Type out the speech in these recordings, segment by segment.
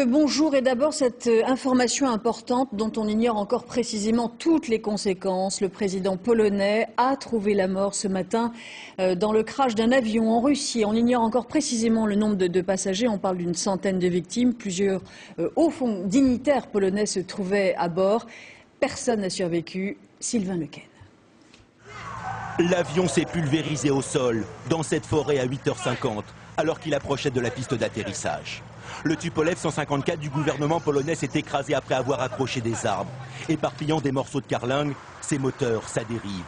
Bonjour, et d'abord cette information importante dont on ignore encore précisément toutes les conséquences. Le président polonais a trouvé la mort ce matin dans le crash d'un avion en Russie. On ignore encore précisément le nombre de passagers, on parle d'une centaine de victimes. Plusieurs hauts dignitaires polonais se trouvaient à bord. Personne n'a survécu. Sylvain Lequesne. L'avion s'est pulvérisé au sol, dans cette forêt à 8h50, alors qu'il approchait de la piste d'atterrissage. Le Tupolev 154 du gouvernement polonais s'est écrasé après avoir accroché des arbres. Éparpillant des morceaux de carlingue, ses moteurs, sa dérive.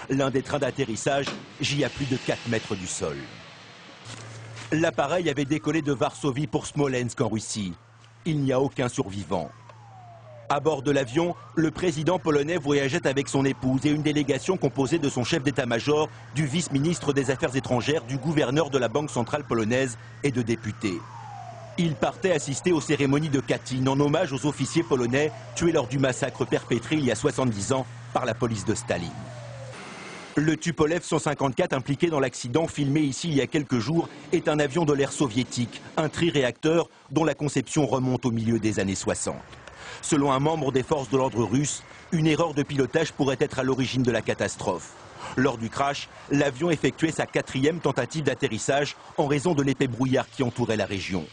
L'un des trains d'atterrissage gît à plus de 4 mètres du sol. L'appareil avait décollé de Varsovie pour Smolensk en Russie. Il n'y a aucun survivant. À bord de l'avion, le président polonais voyageait avec son épouse et une délégation composée de son chef d'état-major, du vice-ministre des Affaires étrangères, du gouverneur de la Banque centrale polonaise et de députés. Il partait assister aux cérémonies de Katyn en hommage aux officiers polonais tués lors du massacre perpétré il y a 70 ans par la police de Staline. Le Tupolev 154 impliqué dans l'accident filmé ici il y a quelques jours est un avion de l'ère soviétique, un triréacteur dont la conception remonte au milieu des années 60. Selon un membre des forces de l'ordre russe, une erreur de pilotage pourrait être à l'origine de la catastrophe. Lors du crash, l'avion effectuait sa 4e tentative d'atterrissage en raison de l'épais brouillard qui entourait la région.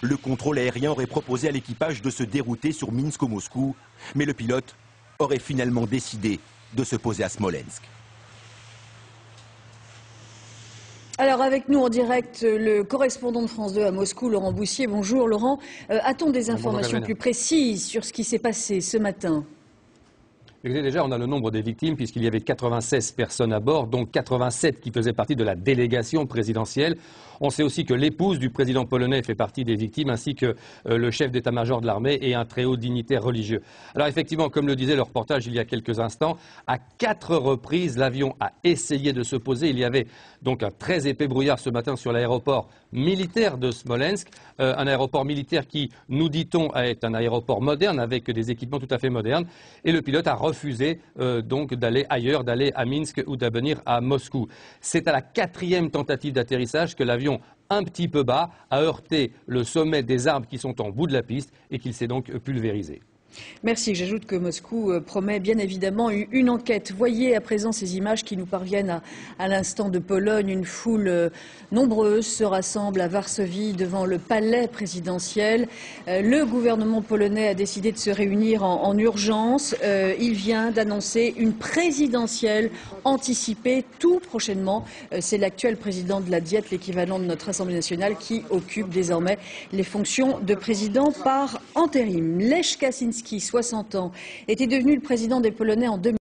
Le contrôle aérien aurait proposé à l'équipage de se dérouter sur Minsk ou Moscou, mais le pilote aurait finalement décidé de se poser à Smolensk. Alors avec nous en direct, le correspondant de France 2 à Moscou, Laurent Boussier. Bonjour Laurent. A-t-on des informations plus précises sur ce qui s'est passé ce matin ? Déjà, on a le nombre des victimes puisqu'il y avait 96 personnes à bord, dont 87 qui faisaient partie de la délégation présidentielle. On sait aussi que l'épouse du président polonais fait partie des victimes, ainsi que le chef d'état-major de l'armée et un très haut dignitaire religieux. Alors effectivement, comme le disait le reportage il y a quelques instants, à 4 reprises, l'avion a essayé de se poser. Il y avait donc un très épais brouillard ce matin sur l'aéroport militaire de Smolensk, un aéroport militaire qui, nous dit-on, est un aéroport moderne avec des équipements tout à fait modernes. Et le pilote a refusé donc d'aller ailleurs, d'aller à Minsk ou d'avenir à Moscou. C'est à la 4e tentative d'atterrissage que l'avion, un petit peu bas, a heurté le sommet des arbres qui sont en bout de la piste et qu'il s'est donc pulvérisé. Merci. J'ajoute que Moscou promet bien évidemment une enquête. Voyez à présent ces images qui nous parviennent à l'instant de Pologne. Une foule nombreuse se rassemble à Varsovie devant le palais présidentiel. Le gouvernement polonais a décidé de se réunir en urgence. Il vient d'annoncer une présidentielle anticipée tout prochainement. C'est l'actuel président de la Diète, l'équivalent de notre Assemblée nationale, qui occupe désormais les fonctions de président par intérim. Lech Kaczynski, 60 ans, était devenu le président des Polonais en 2000.